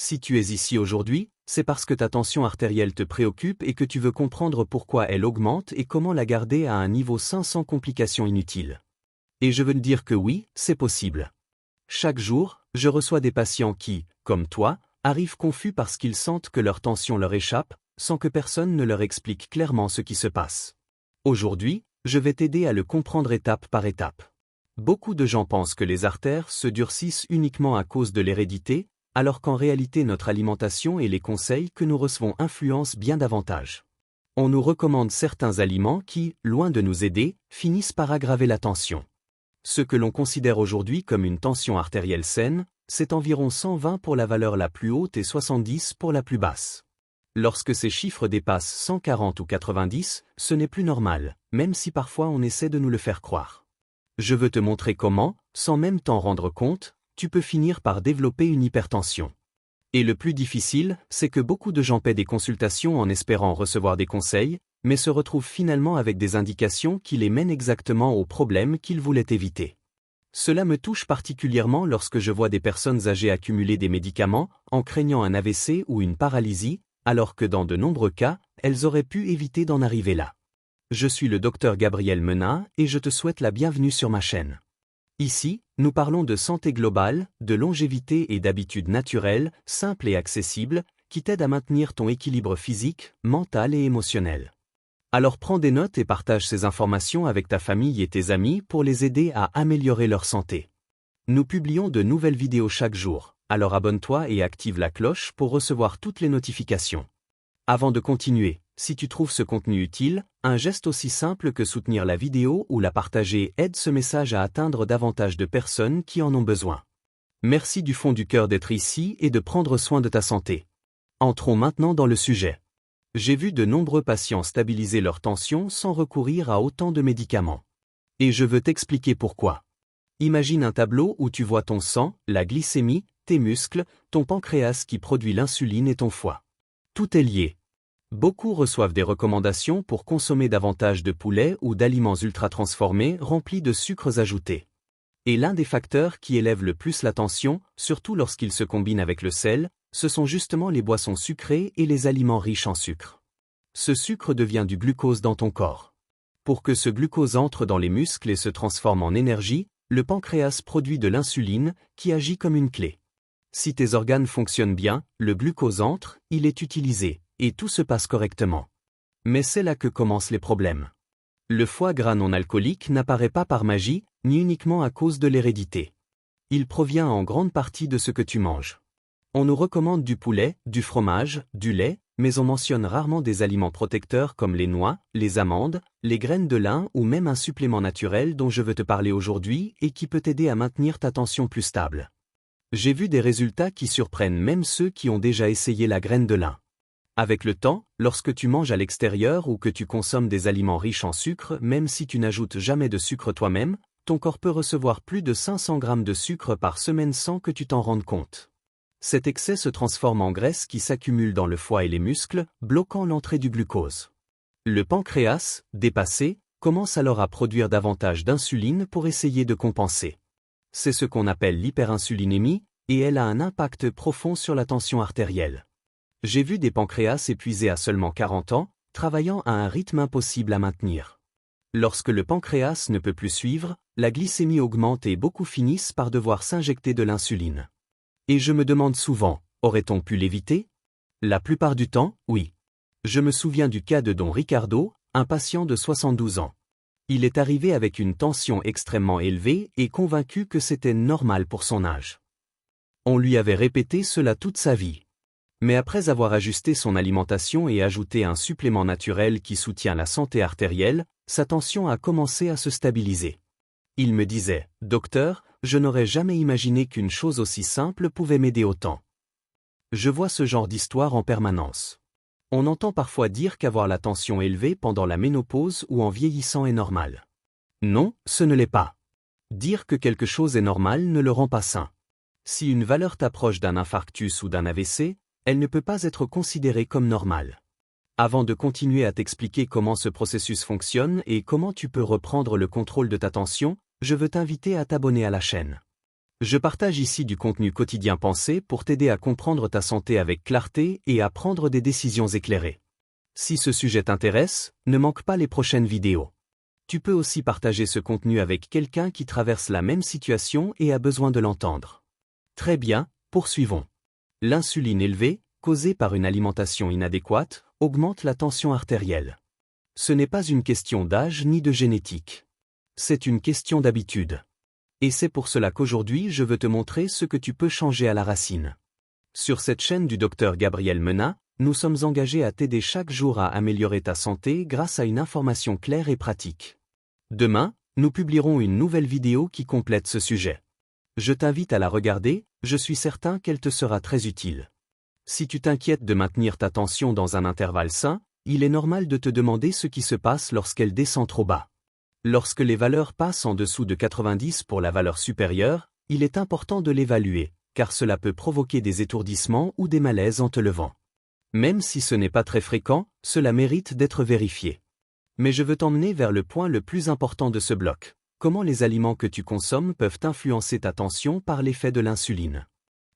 Si tu es ici aujourd'hui, c'est parce que ta tension artérielle te préoccupe et que tu veux comprendre pourquoi elle augmente et comment la garder à un niveau sain sans complications inutiles. Et je veux te dire que oui, c'est possible. Chaque jour, je reçois des patients qui, comme toi, arrivent confus parce qu'ils sentent que leur tension leur échappe, sans que personne ne leur explique clairement ce qui se passe. Aujourd'hui, je vais t'aider à le comprendre étape par étape. Beaucoup de gens pensent que les artères se durcissent uniquement à cause de l'hérédité, alors qu'en réalité notre alimentation et les conseils que nous recevons influencent bien davantage. On nous recommande certains aliments qui, loin de nous aider, finissent par aggraver la tension. Ce que l'on considère aujourd'hui comme une tension artérielle saine, c'est environ 120 pour la valeur la plus haute et 70 pour la plus basse. Lorsque ces chiffres dépassent 140 ou 90, ce n'est plus normal, même si parfois on essaie de nous le faire croire. Je veux te montrer comment, sans même t'en rendre compte, tu peux finir par développer une hypertension. Et le plus difficile, c'est que beaucoup de gens paient des consultations en espérant recevoir des conseils, mais se retrouvent finalement avec des indications qui les mènent exactement au problème qu'ils voulaient éviter. Cela me touche particulièrement lorsque je vois des personnes âgées accumuler des médicaments, en craignant un AVC ou une paralysie, alors que dans de nombreux cas, elles auraient pu éviter d'en arriver là. Je suis le docteur Gabriel Menat et je te souhaite la bienvenue sur ma chaîne. Ici, nous parlons de santé globale, de longévité et d'habitudes naturelles, simples et accessibles, qui t'aident à maintenir ton équilibre physique, mental et émotionnel. Alors prends des notes et partage ces informations avec ta famille et tes amis pour les aider à améliorer leur santé. Nous publions de nouvelles vidéos chaque jour, alors abonne-toi et active la cloche pour recevoir toutes les notifications. Avant de continuer, si tu trouves ce contenu utile, un geste aussi simple que soutenir la vidéo ou la partager aide ce message à atteindre davantage de personnes qui en ont besoin. Merci du fond du cœur d'être ici et de prendre soin de ta santé. Entrons maintenant dans le sujet. J'ai vu de nombreux patients stabiliser leur tension sans recourir à autant de médicaments. Et je veux t'expliquer pourquoi. Imagine un tableau où tu vois ton sang, la glycémie, tes muscles, ton pancréas qui produit l'insuline et ton foie. Tout est lié. Beaucoup reçoivent des recommandations pour consommer davantage de poulet ou d'aliments ultra-transformés remplis de sucres ajoutés. Et l'un des facteurs qui élève le plus la tension, surtout lorsqu'il se combine avec le sel, ce sont justement les boissons sucrées et les aliments riches en sucre. Ce sucre devient du glucose dans ton corps. Pour que ce glucose entre dans les muscles et se transforme en énergie, le pancréas produit de l'insuline qui agit comme une clé. Si tes organes fonctionnent bien, le glucose entre, il est utilisé, et tout se passe correctement. Mais c'est là que commencent les problèmes. Le foie gras non alcoolique n'apparaît pas par magie, ni uniquement à cause de l'hérédité. Il provient en grande partie de ce que tu manges. On nous recommande du poulet, du fromage, du lait, mais on mentionne rarement des aliments protecteurs comme les noix, les amandes, les graines de lin ou même un supplément naturel dont je veux te parler aujourd'hui et qui peut t'aider à maintenir ta tension plus stable. J'ai vu des résultats qui surprennent même ceux qui ont déjà essayé la graine de lin. Avec le temps, lorsque tu manges à l'extérieur ou que tu consommes des aliments riches en sucre, même si tu n'ajoutes jamais de sucre toi-même, ton corps peut recevoir plus de 500 grammes de sucre par semaine sans que tu t'en rendes compte. Cet excès se transforme en graisse qui s'accumule dans le foie et les muscles, bloquant l'entrée du glucose. Le pancréas, dépassé, commence alors à produire davantage d'insuline pour essayer de compenser. C'est ce qu'on appelle l'hyperinsulinémie, et elle a un impact profond sur la tension artérielle. J'ai vu des pancréas épuisés à seulement 40 ans, travaillant à un rythme impossible à maintenir. Lorsque le pancréas ne peut plus suivre, la glycémie augmente et beaucoup finissent par devoir s'injecter de l'insuline. Et je me demande souvent, aurait-on pu l'éviter? La plupart du temps, oui. Je me souviens du cas de Don Ricardo, un patient de 72 ans. Il est arrivé avec une tension extrêmement élevée et convaincu que c'était normal pour son âge. On lui avait répété cela toute sa vie. Mais après avoir ajusté son alimentation et ajouté un supplément naturel qui soutient la santé artérielle, sa tension a commencé à se stabiliser. Il me disait, « Docteur, je n'aurais jamais imaginé qu'une chose aussi simple pouvait m'aider autant. » Je vois ce genre d'histoire en permanence. On entend parfois dire qu'avoir la tension élevée pendant la ménopause ou en vieillissant est normal. Non, ce ne l'est pas. Dire que quelque chose est normal ne le rend pas sain. Si une valeur t'approche d'un infarctus ou d'un AVC, elle ne peut pas être considérée comme normale. Avant de continuer à t'expliquer comment ce processus fonctionne et comment tu peux reprendre le contrôle de ta tension, je veux t'inviter à t'abonner à la chaîne. Je partage ici du contenu quotidien pensé pour t'aider à comprendre ta santé avec clarté et à prendre des décisions éclairées. Si ce sujet t'intéresse, ne manque pas les prochaines vidéos. Tu peux aussi partager ce contenu avec quelqu'un qui traverse la même situation et a besoin de l'entendre. Très bien, poursuivons. L'insuline élevée, causée par une alimentation inadéquate, augmente la tension artérielle. Ce n'est pas une question d'âge ni de génétique. C'est une question d'habitude. Et c'est pour cela qu'aujourd'hui je veux te montrer ce que tu peux changer à la racine. Sur cette chaîne du Dr Gabriel Menat, nous sommes engagés à t'aider chaque jour à améliorer ta santé grâce à une information claire et pratique. Demain, nous publierons une nouvelle vidéo qui complète ce sujet. Je t'invite à la regarder, je suis certain qu'elle te sera très utile. Si tu t'inquiètes de maintenir ta tension dans un intervalle sain, il est normal de te demander ce qui se passe lorsqu'elle descend trop bas. Lorsque les valeurs passent en dessous de 90 pour la valeur supérieure, il est important de l'évaluer, car cela peut provoquer des étourdissements ou des malaises en te levant. Même si ce n'est pas très fréquent, cela mérite d'être vérifié. Mais je veux t'emmener vers le point le plus important de ce bloc. Comment les aliments que tu consommes peuvent influencer ta tension par l'effet de l'insuline.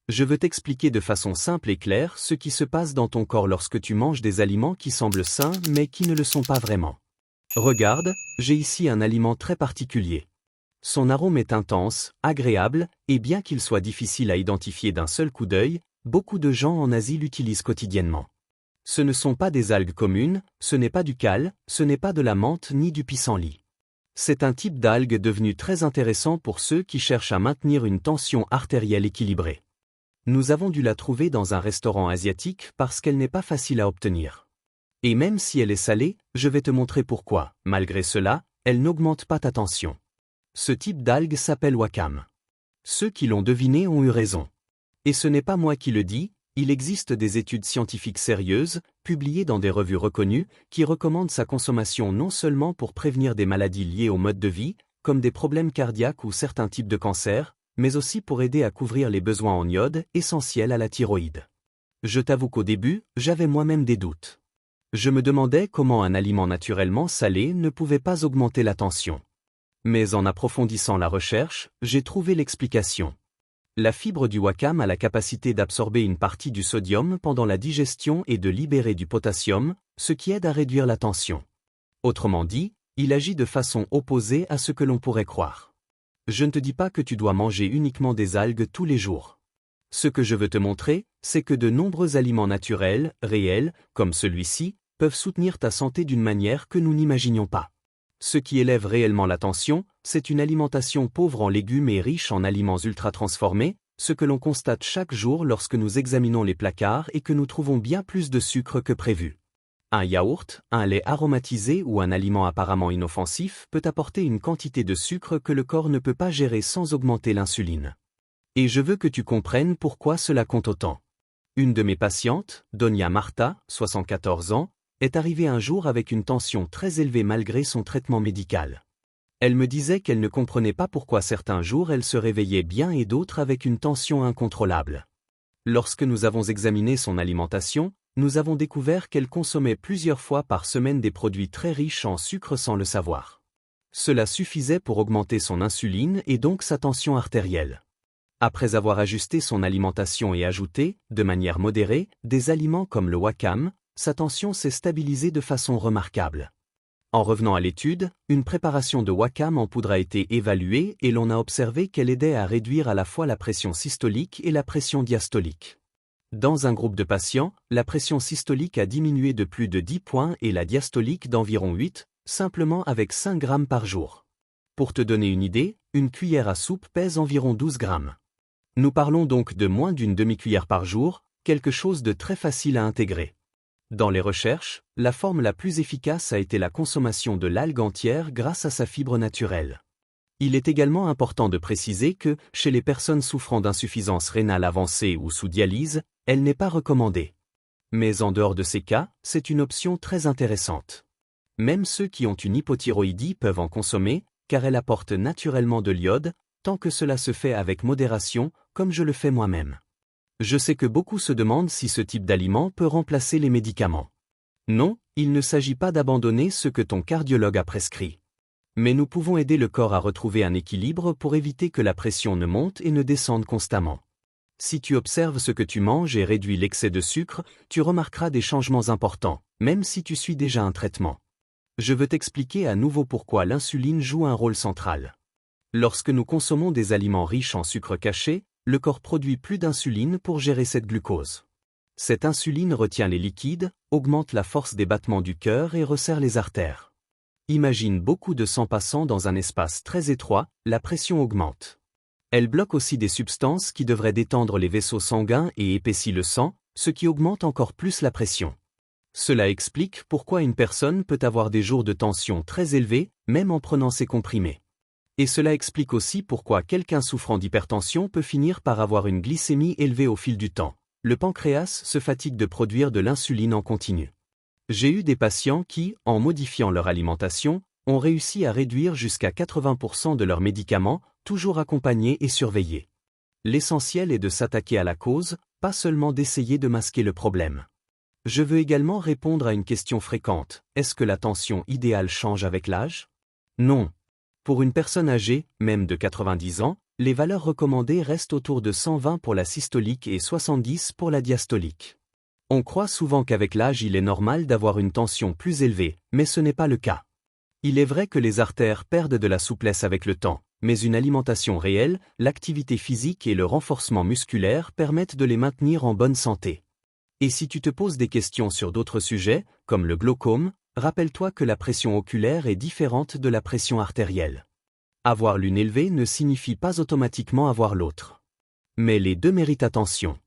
Je veux t'expliquer de façon simple et claire ce qui se passe dans ton corps lorsque tu manges des aliments qui semblent sains mais qui ne le sont pas vraiment. Regarde, j'ai ici un aliment très particulier. Son arôme est intense, agréable, et bien qu'il soit difficile à identifier d'un seul coup d'œil, beaucoup de gens en Asie l'utilisent quotidiennement. Ce ne sont pas des algues communes, ce n'est pas du cal, ce n'est pas de la menthe ni du pissenlit. C'est un type d'algue devenu très intéressant pour ceux qui cherchent à maintenir une tension artérielle équilibrée. Nous avons dû la trouver dans un restaurant asiatique parce qu'elle n'est pas facile à obtenir. Et même si elle est salée, je vais te montrer pourquoi, malgré cela, elle n'augmente pas ta tension. Ce type d'algue s'appelle wakame. Ceux qui l'ont deviné ont eu raison. Et ce n'est pas moi qui le dis, il existe des études scientifiques sérieuses, publiées dans des revues reconnues, qui recommandent sa consommation non seulement pour prévenir des maladies liées au mode de vie, comme des problèmes cardiaques ou certains types de cancers, mais aussi pour aider à couvrir les besoins en iode, essentiels à la thyroïde. Je t'avoue qu'au début, j'avais moi-même des doutes. Je me demandais comment un aliment naturellement salé ne pouvait pas augmenter la tension. Mais en approfondissant la recherche, j'ai trouvé l'explication. La fibre du wakame a la capacité d'absorber une partie du sodium pendant la digestion et de libérer du potassium, ce qui aide à réduire la tension. Autrement dit, il agit de façon opposée à ce que l'on pourrait croire. Je ne te dis pas que tu dois manger uniquement des algues tous les jours. Ce que je veux te montrer, c'est que de nombreux aliments naturels, réels, comme celui-ci, peuvent soutenir ta santé d'une manière que nous n'imaginions pas. Ce qui élève réellement la tension, c'est une alimentation pauvre en légumes et riche en aliments ultra-transformés, ce que l'on constate chaque jour lorsque nous examinons les placards et que nous trouvons bien plus de sucre que prévu. Un yaourt, un lait aromatisé ou un aliment apparemment inoffensif peut apporter une quantité de sucre que le corps ne peut pas gérer sans augmenter l'insuline. Et je veux que tu comprennes pourquoi cela compte autant. Une de mes patientes, Donia Marta, 74 ans, est arrivée un jour avec une tension très élevée malgré son traitement médical. Elle me disait qu'elle ne comprenait pas pourquoi certains jours elle se réveillait bien et d'autres avec une tension incontrôlable. Lorsque nous avons examiné son alimentation, nous avons découvert qu'elle consommait plusieurs fois par semaine des produits très riches en sucre sans le savoir. Cela suffisait pour augmenter son insuline et donc sa tension artérielle. Après avoir ajusté son alimentation et ajouté, de manière modérée, des aliments comme le wakame, sa tension s'est stabilisée de façon remarquable. En revenant à l'étude, une préparation de wakame en poudre a été évaluée et l'on a observé qu'elle aidait à réduire à la fois la pression systolique et la pression diastolique. Dans un groupe de patients, la pression systolique a diminué de plus de 10 points et la diastolique d'environ 8, simplement avec 5 grammes par jour. Pour te donner une idée, une cuillère à soupe pèse environ 12 grammes. Nous parlons donc de moins d'une demi-cuillère par jour, quelque chose de très facile à intégrer. Dans les recherches, la forme la plus efficace a été la consommation de l'algue entière grâce à sa fibre naturelle. Il est également important de préciser que, chez les personnes souffrant d'insuffisance rénale avancée ou sous dialyse, elle n'est pas recommandée. Mais en dehors de ces cas, c'est une option très intéressante. Même ceux qui ont une hypothyroïdie peuvent en consommer, car elle apporte naturellement de l'iode, tant que cela se fait avec modération, comme je le fais moi-même. Je sais que beaucoup se demandent si ce type d'aliment peut remplacer les médicaments. Non, il ne s'agit pas d'abandonner ce que ton cardiologue a prescrit. Mais nous pouvons aider le corps à retrouver un équilibre pour éviter que la pression ne monte et ne descende constamment. Si tu observes ce que tu manges et réduis l'excès de sucre, tu remarqueras des changements importants, même si tu suis déjà un traitement. Je veux t'expliquer à nouveau pourquoi l'insuline joue un rôle central. Lorsque nous consommons des aliments riches en sucre caché, le corps produit plus d'insuline pour gérer cette glucose. Cette insuline retient les liquides, augmente la force des battements du cœur et resserre les artères. Imagine beaucoup de sang passant dans un espace très étroit, la pression augmente. Elle bloque aussi des substances qui devraient détendre les vaisseaux sanguins et épaissit le sang, ce qui augmente encore plus la pression. Cela explique pourquoi une personne peut avoir des jours de tension très élevés, même en prenant ses comprimés. Et cela explique aussi pourquoi quelqu'un souffrant d'hypertension peut finir par avoir une glycémie élevée au fil du temps. Le pancréas se fatigue de produire de l'insuline en continu. J'ai eu des patients qui, en modifiant leur alimentation, ont réussi à réduire jusqu'à 80% de leurs médicaments, toujours accompagnés et surveillés. L'essentiel est de s'attaquer à la cause, pas seulement d'essayer de masquer le problème. Je veux également répondre à une question fréquente. Est-ce que la tension idéale change avec l'âge? Non. Pour une personne âgée, même de 90 ans, les valeurs recommandées restent autour de 120 pour la systolique et 70 pour la diastolique. On croit souvent qu'avec l'âge il est normal d'avoir une tension plus élevée, mais ce n'est pas le cas. Il est vrai que les artères perdent de la souplesse avec le temps, mais une alimentation réelle, l'activité physique et le renforcement musculaire permettent de les maintenir en bonne santé. Et si tu te poses des questions sur d'autres sujets, comme le glaucome, rappelle-toi que la pression oculaire est différente de la pression artérielle. Avoir l'une élevée ne signifie pas automatiquement avoir l'autre. Mais les deux méritent attention.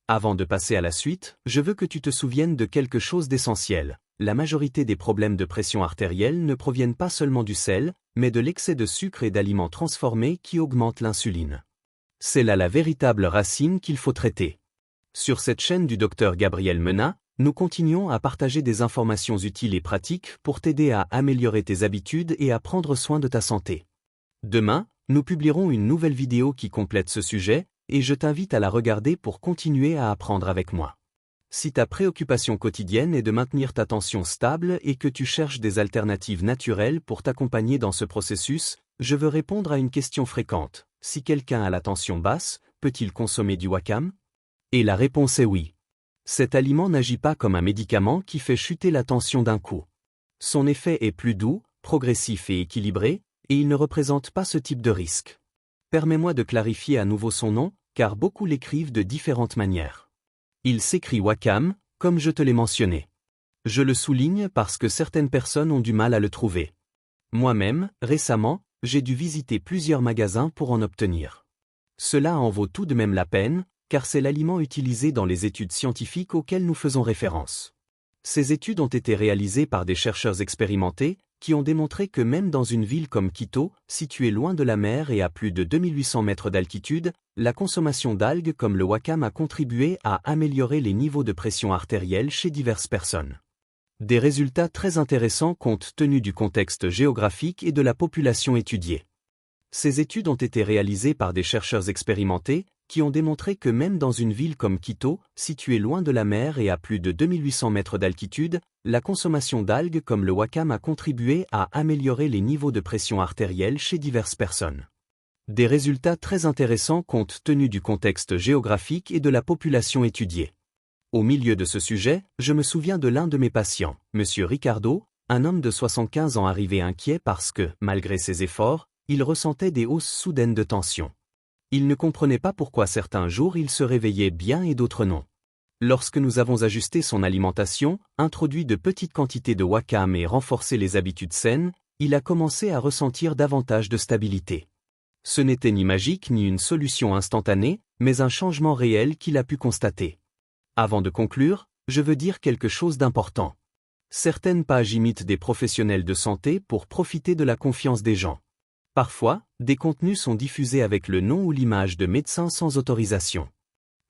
Avant de passer à la suite, je veux que tu te souviennes de quelque chose d'essentiel. La majorité des problèmes de pression artérielle ne proviennent pas seulement du sel, mais de l'excès de sucre et d'aliments transformés qui augmentent l'insuline. C'est là la véritable racine qu'il faut traiter. Sur cette chaîne du Dr Gabriel Menat, nous continuons à partager des informations utiles et pratiques pour t'aider à améliorer tes habitudes et à prendre soin de ta santé. Demain, nous publierons une nouvelle vidéo qui complète ce sujet, et je t'invite à la regarder pour continuer à apprendre avec moi. Si ta préoccupation quotidienne est de maintenir ta tension stable et que tu cherches des alternatives naturelles pour t'accompagner dans ce processus, je veux répondre à une question fréquente. Si quelqu'un a la tension basse, peut-il consommer du Wacam? Et la réponse est oui. Cet aliment n'agit pas comme un médicament qui fait chuter la tension d'un coup. Son effet est plus doux, progressif et équilibré, et il ne représente pas ce type de risque. Permets-moi de clarifier à nouveau son nom, car beaucoup l'écrivent de différentes manières. Il s'écrit Wacam, comme je te l'ai mentionné. Je le souligne parce que certaines personnes ont du mal à le trouver. Moi-même, récemment, j'ai dû visiter plusieurs magasins pour en obtenir. Cela en vaut tout de même la peine, car c'est l'aliment utilisé dans les études scientifiques auxquelles nous faisons référence. Ces études ont été réalisées par des chercheurs expérimentés, qui ont démontré que même dans une ville comme Quito, située loin de la mer et à plus de 2800 mètres d'altitude, la consommation d'algues comme le Wacam a contribué à améliorer les niveaux de pression artérielle chez diverses personnes. Des résultats très intéressants compte tenu du contexte géographique et de la population étudiée. Ces études ont été réalisées par des chercheurs expérimentés, qui ont démontré que même dans une ville comme Quito, située loin de la mer et à plus de 2800 mètres d'altitude, la consommation d'algues comme le Wacam a contribué à améliorer les niveaux de pression artérielle chez diverses personnes. Des résultats très intéressants compte tenu du contexte géographique et de la population étudiée. Au milieu de ce sujet, je me souviens de l'un de mes patients, M. Ricardo, un homme de 75 ans arrivé inquiet parce que, malgré ses efforts, il ressentait des hausses soudaines de tension. Il ne comprenait pas pourquoi certains jours il se réveillait bien et d'autres non. Lorsque nous avons ajusté son alimentation, introduit de petites quantités de Wacam et renforcé les habitudes saines, il a commencé à ressentir davantage de stabilité. Ce n'était ni magique ni une solution instantanée, mais un changement réel qu'il a pu constater. Avant de conclure, je veux dire quelque chose d'important. Certaines pages imitent des professionnels de santé pour profiter de la confiance des gens. Parfois, des contenus sont diffusés avec le nom ou l'image de médecins sans autorisation.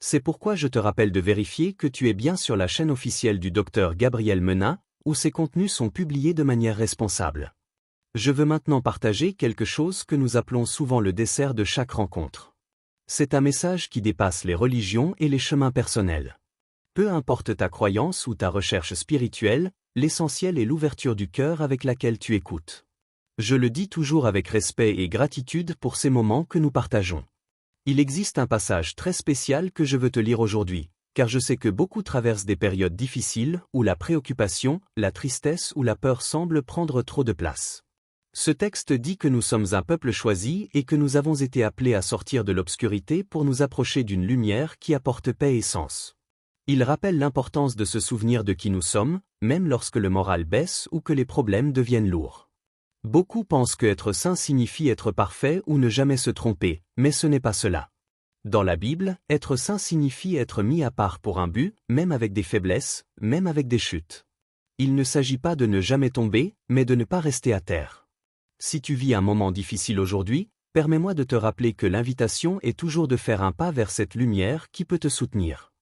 C'est pourquoi je te rappelle de vérifier que tu es bien sur la chaîne officielle du Dr Gabriel Menat, où ces contenus sont publiés de manière responsable. Je veux maintenant partager quelque chose que nous appelons souvent le dessert de chaque rencontre. C'est un message qui dépasse les religions et les chemins personnels. Peu importe ta croyance ou ta recherche spirituelle, l'essentiel est l'ouverture du cœur avec laquelle tu écoutes. Je le dis toujours avec respect et gratitude pour ces moments que nous partageons. Il existe un passage très spécial que je veux te lire aujourd'hui, car je sais que beaucoup traversent des périodes difficiles où la préoccupation, la tristesse ou la peur semblent prendre trop de place. Ce texte dit que nous sommes un peuple choisi et que nous avons été appelés à sortir de l'obscurité pour nous approcher d'une lumière qui apporte paix et sens. Il rappelle l'importance de se souvenir de qui nous sommes, même lorsque le moral baisse ou que les problèmes deviennent lourds. Beaucoup pensent que être saint signifie être parfait ou ne jamais se tromper, mais ce n'est pas cela. Dans la Bible, être saint signifie être mis à part pour un but, même avec des faiblesses, même avec des chutes. Il ne s'agit pas de ne jamais tomber, mais de ne pas rester à terre. Si tu vis un moment difficile aujourd'hui, permets-moi de te rappeler que l'invitation est toujours de faire un pas vers cette lumière qui peut te soutenir.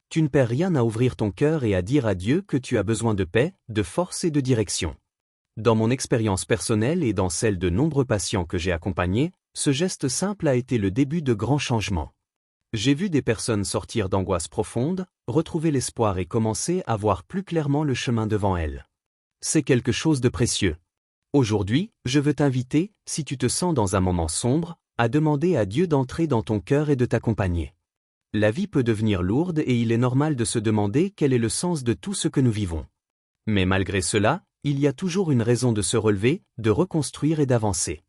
Tu ne perds rien à ouvrir ton cœur et à dire à Dieu que tu as besoin de paix, de force et de direction. Dans mon expérience personnelle et dans celle de nombreux patients que j'ai accompagnés, ce geste simple a été le début de grands changements. J'ai vu des personnes sortir d'angoisse profonde, retrouver l'espoir et commencer à voir plus clairement le chemin devant elles. C'est quelque chose de précieux. Aujourd'hui, je veux t'inviter, si tu te sens dans un moment sombre, à demander à Dieu d'entrer dans ton cœur et de t'accompagner. La vie peut devenir lourde et il est normal de se demander quel est le sens de tout ce que nous vivons. Mais malgré cela, il y a toujours une raison de se relever, de reconstruire et d'avancer.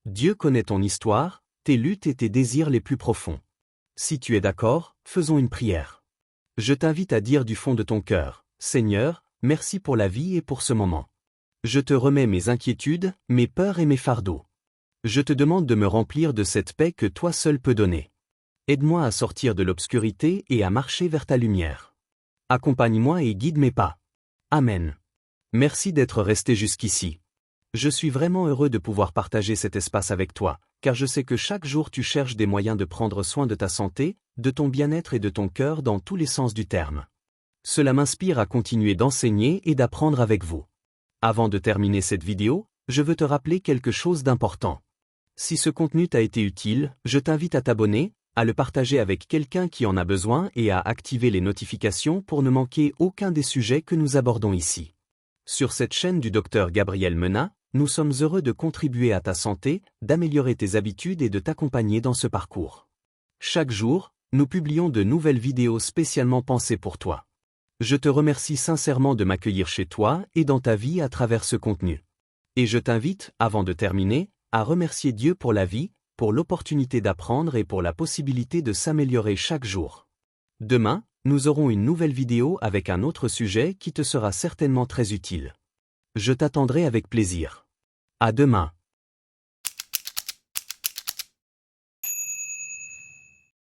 Dieu connaît ton histoire, tes luttes et tes désirs les plus profonds. Si tu es d'accord, faisons une prière. Je t'invite à dire du fond de ton cœur, « Seigneur, merci pour la vie et pour ce moment. Je te remets mes inquiétudes, mes peurs et mes fardeaux. Je te demande de me remplir de cette paix que toi seul peux donner. Aide-moi à sortir de l'obscurité et à marcher vers ta lumière. Accompagne-moi et guide mes pas. Amen. Merci d'être resté jusqu'ici. Je suis vraiment heureux de pouvoir partager cet espace avec toi, car je sais que chaque jour tu cherches des moyens de prendre soin de ta santé, de ton bien-être et de ton cœur dans tous les sens du terme. Cela m'inspire à continuer d'enseigner et d'apprendre avec vous. Avant de terminer cette vidéo, je veux te rappeler quelque chose d'important. Si ce contenu t'a été utile, je t'invite à t'abonner, à le partager avec quelqu'un qui en a besoin et à activer les notifications pour ne manquer aucun des sujets que nous abordons ici. Sur cette chaîne du Dr Gabriel Menat, nous sommes heureux de contribuer à ta santé, d'améliorer tes habitudes et de t'accompagner dans ce parcours. Chaque jour, nous publions de nouvelles vidéos spécialement pensées pour toi. Je te remercie sincèrement de m'accueillir chez toi et dans ta vie à travers ce contenu. Et je t'invite, avant de terminer, à remercier Dieu pour la vie, pour l'opportunité d'apprendre et pour la possibilité de s'améliorer chaque jour. Demain, nous aurons une nouvelle vidéo avec un autre sujet qui te sera certainement très utile. Je t'attendrai avec plaisir. À demain.